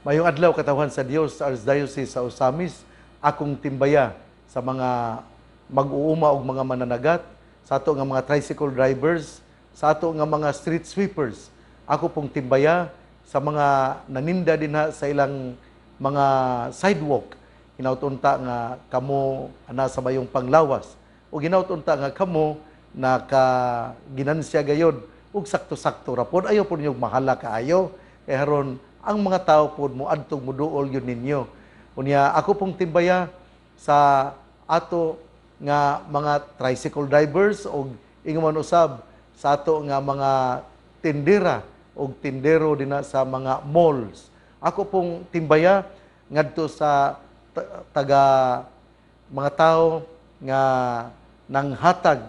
Mayong adlaw katawan sa Dios sa Archdiocese sa Ozamis, akong timbaya sa mga mag-uuma og mga mananagat, sa ato nga mga tricycle drivers, sa ato nga mga street sweepers. Ako pong timbaya sa mga naninda dinha sa ilang mga sidewalk. Hinautunta nga kamo ana sa mayong panglawas. O hinautunta nga kamo naka ginansya gayod ug sakto-sakto ra pod, ayo pod yung mahala kaayo kay haron ang mga tao pod mo adtong moduol yun ninyo. Unya ako pong timbaya sa ato nga mga tricycle drivers o ingon usab sa ato nga mga tindera o tindero dinha sa mga malls. Ako pong timbaya ngadto sa taga mga tao nga nanghatag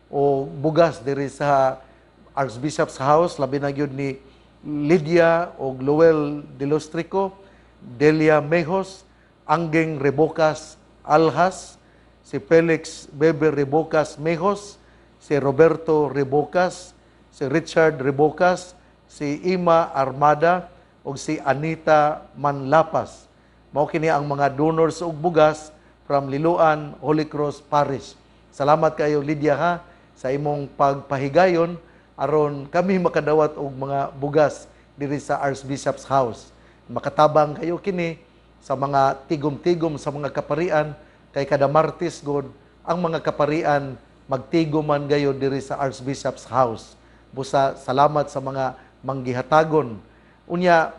o bugas diri sa Archbishop's house, labi na gyud ni Lydia o Luel de los Trico, Delia Mejos, Anggeng Rebocas Alhas, si Felix Bebe Rebocas Mejos, si Roberto Rebocas, si Richard Rebocas, si Ima Armada, o si Anita Manlapas. Mao kini ang mga donors og bugas from Liloan Holy Cross Parish. Salamat kayo Lydia ha sa imong pagpahigayon aron kami makadawat og mga bugas diri sa Archbishop's house. Makatabang kayo kini sa mga tigom-tigom sa mga kaparian kay kada Martes god ang mga kaparian magtigoman gayo diri sa Archbishop's house. Busa salamat sa mga manggihatagon. Unya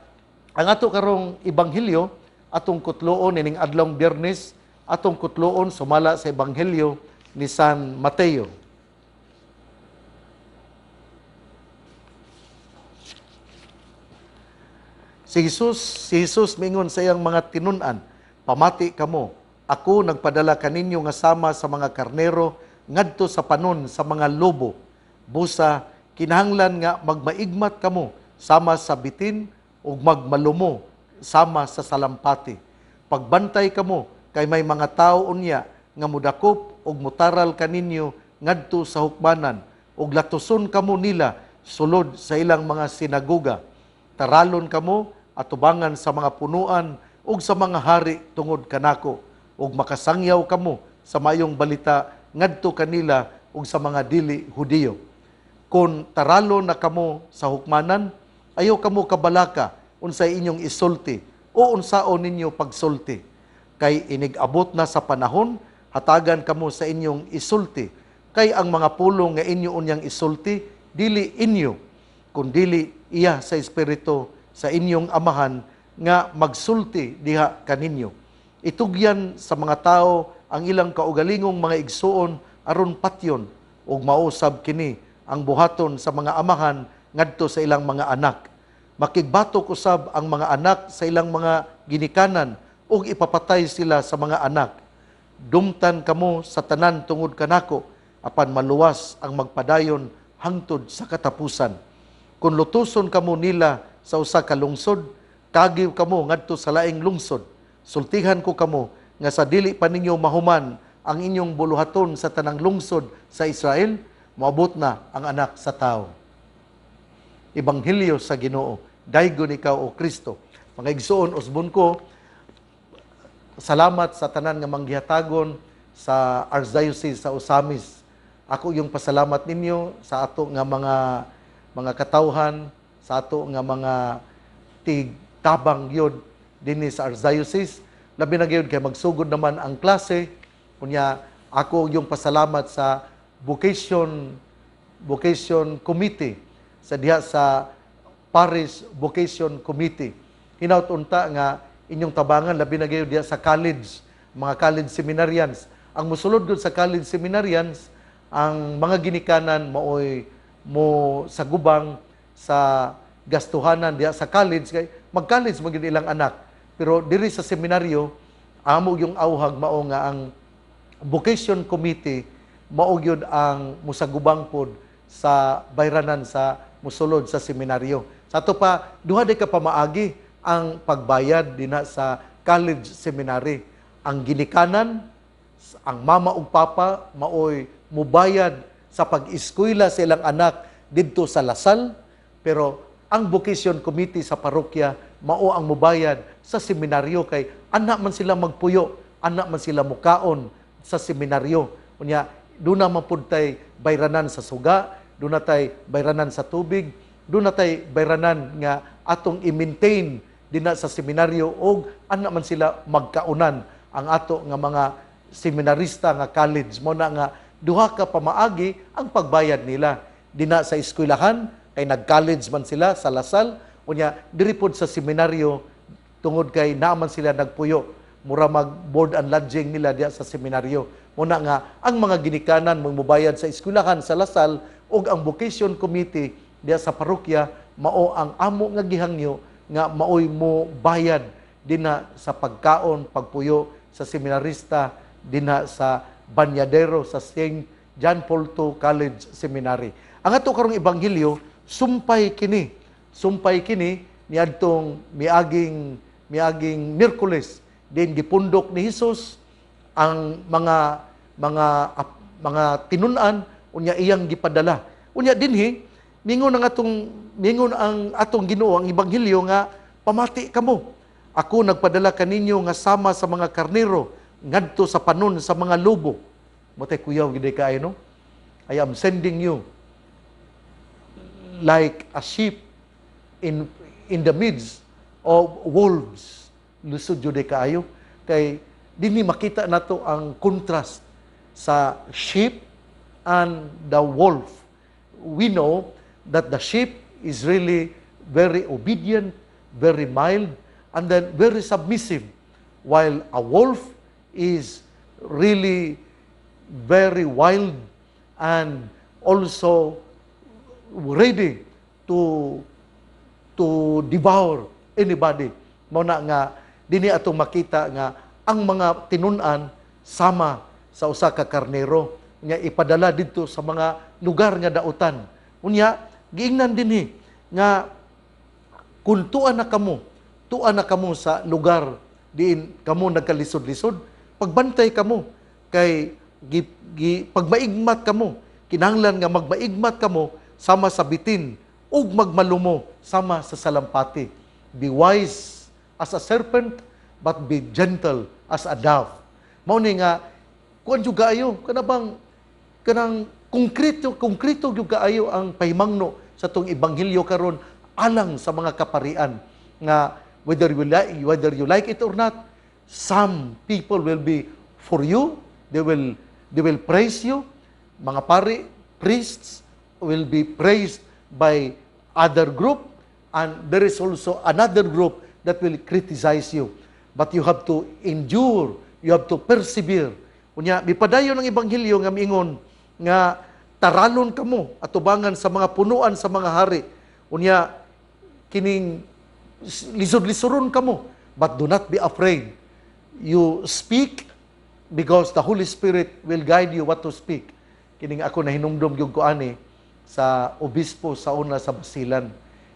ang ato karong ebanghelyo atong kutloon ining adlong Biyernes, atong kutloon sumala sa ebanghelyo ni San Mateo. Si Jesus mingon sa iyang mga tinun-an, pamati kamo, ako nagpadala kaninyo nga sama sa mga karnero ngadto sa panon sa mga lobo. Busa kinahanglan nga magmaigmat kamo sama sa bitin ug magmalumo sama sa salampati. Pagbantay kamo kay may mga tao unya nga mudakop ug mutaral kaninyo ngadto sa hukmanan ug latuson kamo nila sulod sa ilang mga sinagoga. Taralon kamo atubangan sa mga punuan ug sa mga hari tungod kanako ug makasangyaw kamo sa mayong balita ngadto kanila ug sa mga dili Hudiyo. Kung taralo na kamo sa hukmanan, ayaw kamo kabalaka unsay inyong isulti o unsaon ninyo pagsulti. Kay inigabot na sa panahon, hatagan kamo sa inyong isulti. Kay ang mga pulong nga inyo unyang isulti, dili inyo, kundili iya sa Espiritu sa inyong amahan nga magsulti diha kaninyo. Itugyan sa mga tao ang ilang kaugalingong mga igsuon aron patyon ug mausab kini ang buhaton sa mga amahan ngadto sa ilang mga anak. Makigbatok usab ang mga anak sa ilang mga ginikanan ug ipapatay sila sa mga anak. Dumtan kamo sa tanan tungod kanako apan maluwas ang magpadayon hangtod sa katapusan. Kung lutuson kamo nila sa usa ka lungsod, kagiw kamo ngadto sa laing lungsod. Sultihan ko kamo nga sa dili pa ninyo mahuman ang inyong buluhaton sa tanang lungsod sa Israel, moabot na ang anak sa tao. Ebanghelyo sa Ginoo. Daygon ikaw o Kristo. Mga igsoon usbon ko, salamat sa tanan nga manggihatagon sa Archdiocese sa Ozamis. Ako yung pasalamat ninyo sa ato nga mga katawhan, sa ato nga mga tabang yun dinhi sa Archdiocese. Labi na gyud kay magsugod naman ang klase. Kunya ako yung pasalamat sa vocation committee sa diha sa Parish Vocation Committee. Hinaut-unta nga inyong tabangan labi na gyud diha sa college, mga college seminarians. Ang musulod gud sa college seminarians, ang mga ginikanan maoy mo sa gubang sa gastuhanan diya sa college kay mag-college mo gid ilang anak, pero diri sa seminaryo amo yung auhag mao nga ang vocation committee mao gyud ang musagubang pod sa bayranan sa musulod sa seminaryo. Sa ato pa duha day ka pamaagi ang pagbayad dinha sa college seminary. Ang ginikanan, ang mama ug papa maoy mubayad sa pag-eskwela sa ilang anak didto sa Lasal, pero ang vocation committee sa parokya mao ang mubayad sa seminaryo kay anak man sila magpuyo, anak man sila mukaon sa seminaryo. Unya, doon na mapudtay bayranan sa suga, doon na tay bayranan sa tubig, doon na tay bayranan nga atong i-maintain din sa seminaryo o anak man sila magkaunan ang ato nga mga seminarista nga college mo na nga duha ka pamaagi ang pagbayad nila dina sa eskwelahan kay nag-college man sila sa Lasal unya diri pod sa seminaryo tungod kay naaman sila nagpuyo mura mag board and lodging nila diya sa seminaryo muna nga ang mga ginikanan mubayad sa eskwelahan sa Lasal ug ang vocation committee diya sa parokya mao ang amo nga gihangyo nga maoy mo bayad dina sa pagkaon pagpuyo sa seminarista dina sa Banyadero sa St. John Paul II College Seminary. Ang ato karong ebanghelyo sumpay kini niadtong miaging Miyerkules din gipundok ni Hesus ang mga tinun-an unya iyang gipadala. Unya dinhi mingon ang atong Ginoo ang ebanghelyo nga pamati kamo. Ako nagpadala kaninyo nga sama sa mga karnero ngadto sa panon sa mga lobo. Motay kuyaw gid kay no? I am sending you like a sheep in the midst of wolves. Lusod jud kaayo kay dinhi makita nato ang contrast sa sheep and the wolf. We know that the sheep is really very obedient, very mild, and then very submissive, while a wolf is really very wild and also ready to devour anybody. Mao na nga dinhi atong makita nga ang mga tinun-an sama sa usa ka karnero nya ipadala didto sa mga lugar nga dautan. Unya giingnan dinhi nga kun tuan na kamo sa lugar diin kamo nagkalisod-lisod, pagbantay kamo kay pagmaigmat kamo, kinahanglan nga magmaigmat kamo sama sa bitin ug magmalumo sama sa salampati. Be wise as a serpent but be gentle as a dove. Mao ni nga kuan jud kaayo kanang konkreto jud kaayo ang pahimangno sa tong ebanghelyo karon alang sa mga kaparian nga whether you like it or not, some people will be for you, they will praise you. Mga pari, priests will be praised by other group, and there is also another group that will criticize you. But you have to endure, you have to persevere. Unya mipadayon ang ebanghelyo nga miingon nga taralon kamo atubangan sa mga punuan sa mga hari. Unya kining lisod-lisoron kamo, but do not be afraid. You speak because the Holy Spirit will guide you what to speak. Kining ako na hinumdum yung kuani sa obispo sa una sa Basilan.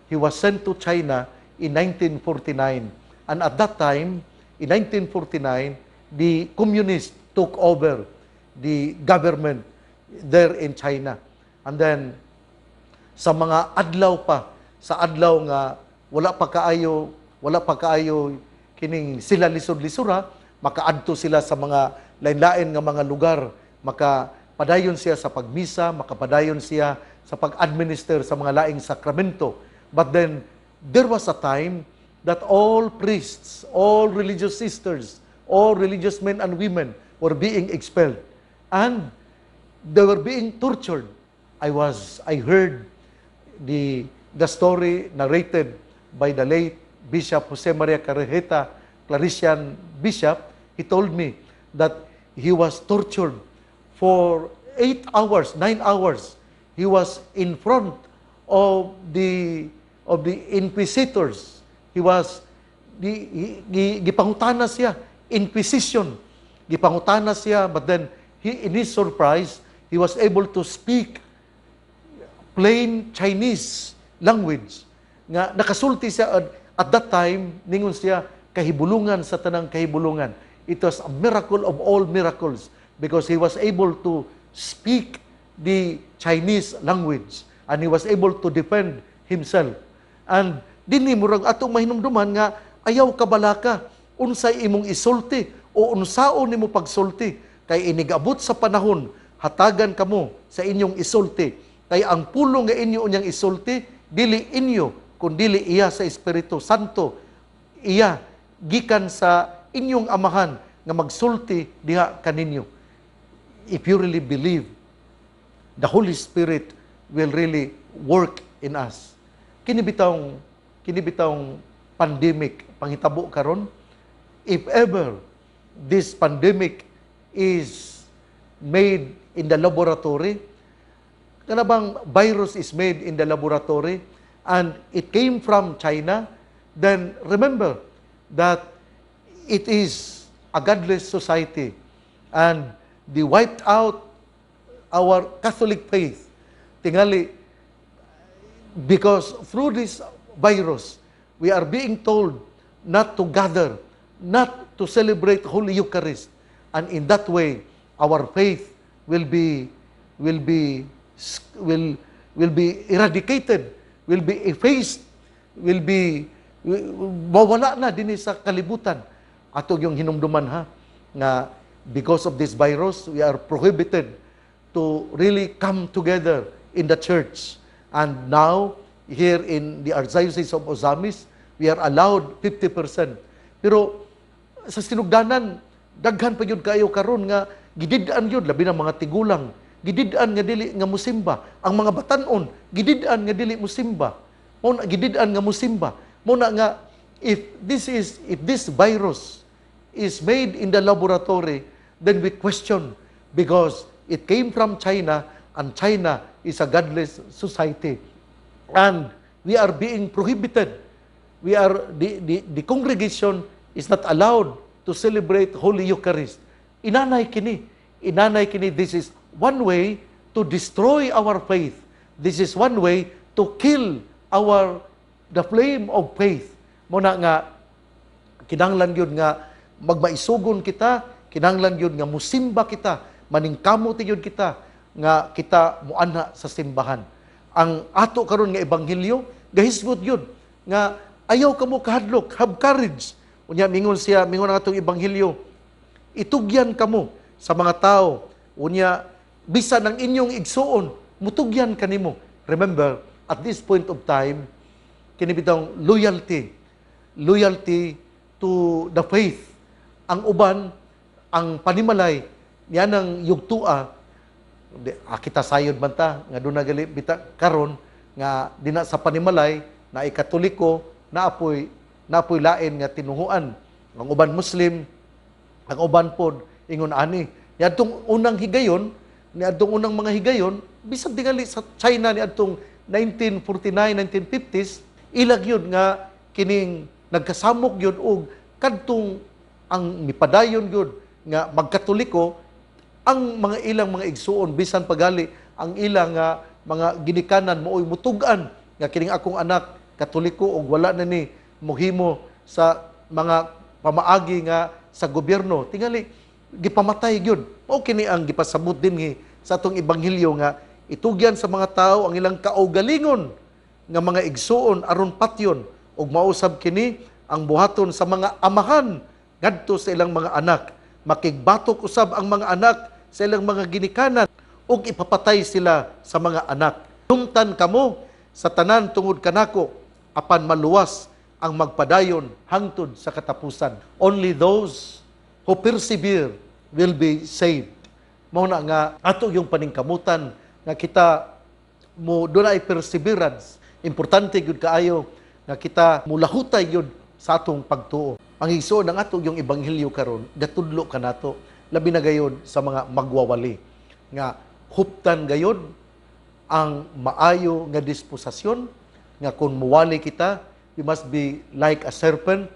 He was sent to China in 1949. And at that time, in 1949, the communists took over the government there in China. And then, sa mga adlaw pa, sa adlaw nga wala pa kaayo kining sila lisod-lisura, makaadto sila sa mga lain-lain nga mga lugar, makapadayon siya sa pagmisa, makapadayon siya sa pag-administer sa mga laing sakramento. But then there was a time that all priests, all religious sisters, all religious men and women were being expelled and they were being tortured. I heard the story narrated by the late Bishop Jose Maria Carrejeta, Clarician Bishop. He told me that he was tortured for 8 hours, 9 hours. He was in front of the inquisitors. He was gipangutana siya, inquisition. Gipangutana siya, but then in his surprise, he was able to speak plain Chinese language. Nga nakasulti siya at that time, ningon siya kahibulungan sa tanang kahibulungan. It was a miracle of all miracles because he was able to speak the Chinese language and he was able to defend himself. And dinhi murag atong mahinumduman nga ayaw kabalaka unsay imong isulti o unsaon nimo pagsulti kay inigabot sa panahon hatagan kamo sa inyong isulti kay ang pulong nga inyo unyang isulti dili inyo kundi iya sa Espiritu Santo, iya gikan sa inyong amahan nga magsulti diha kaninyo. If you really believe, the Holy Spirit will really work in us. Kini bitawng pandemic panghitabo karon, if ever this pandemic is made in the laboratory, kana bang virus is made in the laboratory and it came from China, then remember that it is a godless society and they wiped out our Catholic faith. Tingali, because through this virus, we are being told not to gather, not to celebrate Holy Eucharist. And in that way, our faith will be eradicated, will be effaced, mawala na din sa kalibutan. Atong yung hinumduman ha, nga because of this virus, we are prohibited to really come together in the church. And now, here in the Archdiocese of Ozamis, we are allowed 50%. Pero sa sinugdanan, daghan pa yun kayo karon nga gididaan yun, labi ng mga tigulang, gididaan nga dili nga musimba. Ang mga batanon, gididaan nga dili musimba. Muna gididaan nga musimba. Muna nga, if this virus is made in the laboratory, then we question because it came from China and China is a godless society. And we are being prohibited. The congregation is not allowed to celebrate Holy Eucharist. Inanay kini, this is one way to destroy our faith. This is one way to kill the flame of faith. Muna nga, kinahanglan yun nga magmaisugon kita, kinahanglan yun nga musimba kita, maningkamot yun kita, nga kita muana sa simbahan. Ang ato karon nga ebanghelyo, gahisgot yun, nga ayaw kamo kahadlok, have courage. Unya mingon ang atong ebanghelyo, itugyan kamo sa mga tao. Unya, bisan ang inyong igsuon, mutugyan kanimo. Remember, at this point of time, kinibitang loyalty to the faith. Ang uban, ang panimalay, yan ang yugtua, kita sayod man ta, nga doon nagali bita karon nga dina sa panimalay, na ikatoliko, na apoy lain nga tinuhuan. Ang uban Muslim, ang uban pod, ingon ani. Niadtong unang higayon, niadtong unang mga higayon, bisag tingali sa China niadtong 1949, 1950s, ilag yun nga kining nagkasamok yun og kadtong ang mipadayon yun nga magkatoliko ang mga ilang mga igsuon bisan pagali ang ilang mga ginikanan mooy mutugan nga kining akong anak katoliko og wala na ni mohimo sa mga pamaagi nga sa gobyerno tingali gipamatay gyud mao kini ang gipasabot dinhi sa atong ebanghelyo nga itugyan sa mga tao ang ilang kaugalingon nga mga igsuon aron patyon ug mausab kini ang buhaton sa mga amahan ngadto sa ilang mga anak makigbatok usab ang mga anak sa ilang mga ginikanan ug ipapatay sila sa mga anak. Dumtan kamo sa tanan tungod kanako apan maluwas ang magpadayon hangtod sa katapusan. Only those who persevere will be saved. Mao na nga ato yung paningkamutan nga kita mo dunay perseverance. Importante gyud kaayo nga kita mulahutay gyud sa atong pagtuo. Ang igsoon ng ato yung ebanghelyo karon gatudlo kanato labi na gayon sa mga magwawali nga huptan gayon ang maayo nga disposasyon nga kung muwali kita we must be like a serpent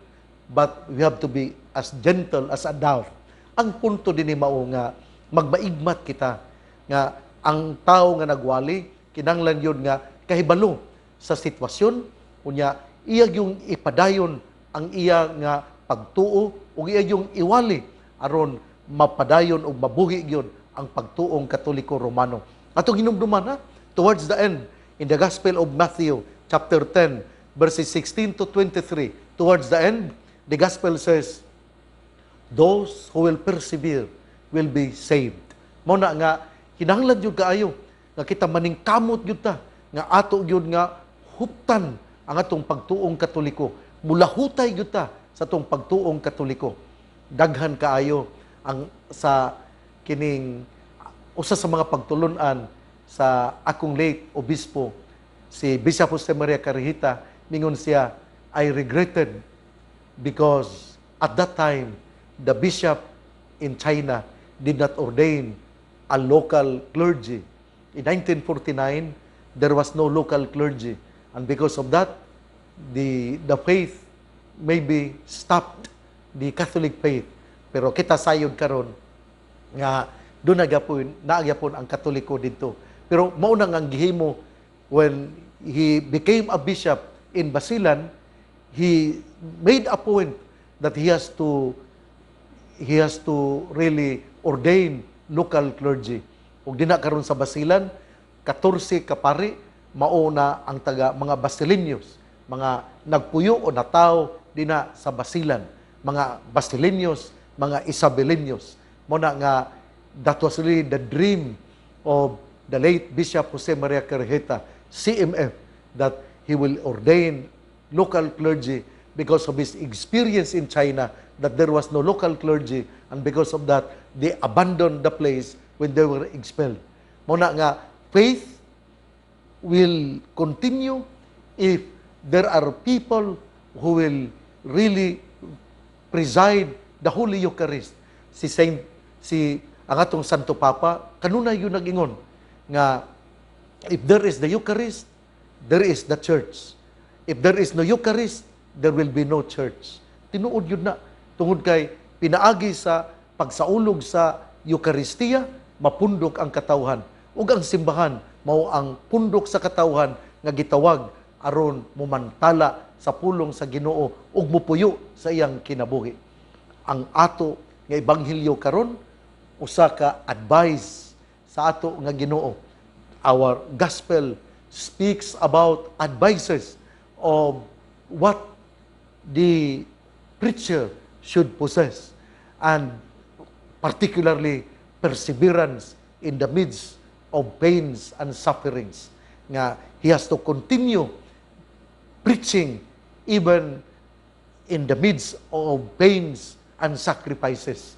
but we have to be as gentle as a dove. Ang punto dinhi mao nga magmaigmat kita nga ang tao nga nagwali kinahanglan yun nga kahibalo sa sitwasyon unya iya yung ipadayon ang iya nga pagtuo ug iya yung iwali aron mapadayon o mabuhi yun ang pagtuong Katoliko Romano. Atong hinumduman ha, towards the end, in the Gospel of Matthew, chapter 10, verses 16 to 23. Towards the end, the gospel says, those who will persevere will be saved. Muna nga, kinahanglan yun kaayo, nga kita maningkamot yun ta, nga ato yun nga huptan ang atong pagtuong Katoliko. Mulahutay yun ta sa atong pagtuong Katoliko. Daghan kaayo ang sa kining usa sa mga pagtulunan sa akong late obispo, si Bishop Jose Maria Carihita, mingon siya, I regretted because at that time, the bishop in China did not ordain a local clergy. In 1949, there was no local clergy. And because of that, the faith maybe stopped, the Catholic faith. Pero kita sayod karon nga doon naagapon ang Katoliko dito. Pero maunang ang gihimo when he became a bishop in Basilan, he made a point that he has to really ordain local clergy. Ug dina karon sa Basilan, 14 ka pari mauna ang taga mga Basilinyos, mga nagpuyo o nataw dina sa Basilan, mga Basilinyos, mga Isabelinyos. Muna nga that was really the dream of the late Bishop Jose Maria Carihita, CMF, that he will ordain local clergy because of his experience in China, that there was no local clergy, and because of that, they abandoned the place when they were expelled. Muna nga, faith will continue if there are people who will really preside the Holy Eucharist. Ang atong Santo Papa, kanunay yun nag-ingon, nga if there is the Eucharist, there is the church. If there is no Eucharist, there will be no church. Tinuod yun na. Tungod kay pinaagi sa pagsaulog sa Eucharistia, mapundok ang katawhan. Ug ang simbahan, mao ang pundok sa katawhan nga gitawag aron mumantala sa pulong sa Ginoo ug mupuyo sa iyang kinabuhi. Ang ato nga ebanghelyo karon usa ka advice sa ato nga Ginoo. Our gospel speaks about advices of what the preacher should possess, and particularly perseverance in the midst of pains and sufferings. Nga he has to continue preaching even in the midst of pains and sacrifices.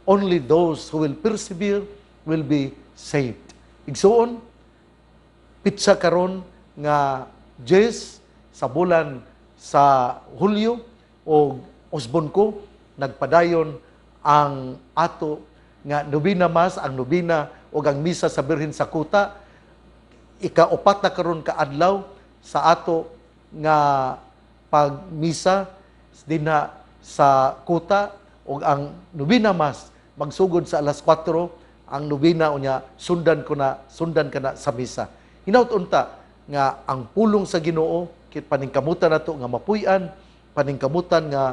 Only those who will persevere will be saved. Igsuon, pitsa karon nga Jess sa bulan sa Hulyo o usbon ko nagpadayon ang ato nga nobina mas, ang nobina o ang misa sa Birhen sa Kuta. Ika-upat na karon ka adlaw sa ato nga pagmisa dinha sa Kuta, o ang nobina mas magsugod sa alas 4, ang nobina unya sundan ka na sa misa. Hinaut unta nga ang pulong sa Ginoo kit paningkamutan nato nga mapuy-an, paningkamutan nga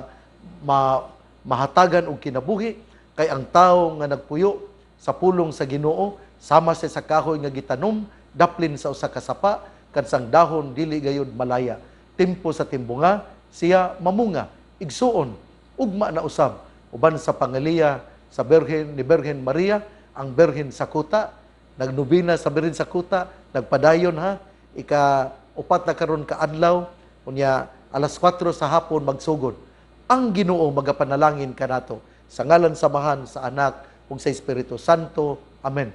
mahatagan og kinabuhi, kay ang tawo nga nagpuyo sa pulong sa Ginoo sama sa kahoy nga gitanom daplin sa usa ka sapa kansang dahon dili gayud malaya. Tempo sa timbunga siya mamunga, igsuon ugma na usab uban sa pangaliya sa Birhen ni Birhen Maria, ang Birhen sa Kuta, nagnubina sa Birhen sa Kuta, nagpadayon ha, ika-upat na karon ka adlaw, unya alas 4 sa hapon magsugod. Ang Ginoo magapanalangin kanato sa ngalan samahan sa Anak ug sa Espiritu Santo. Amen.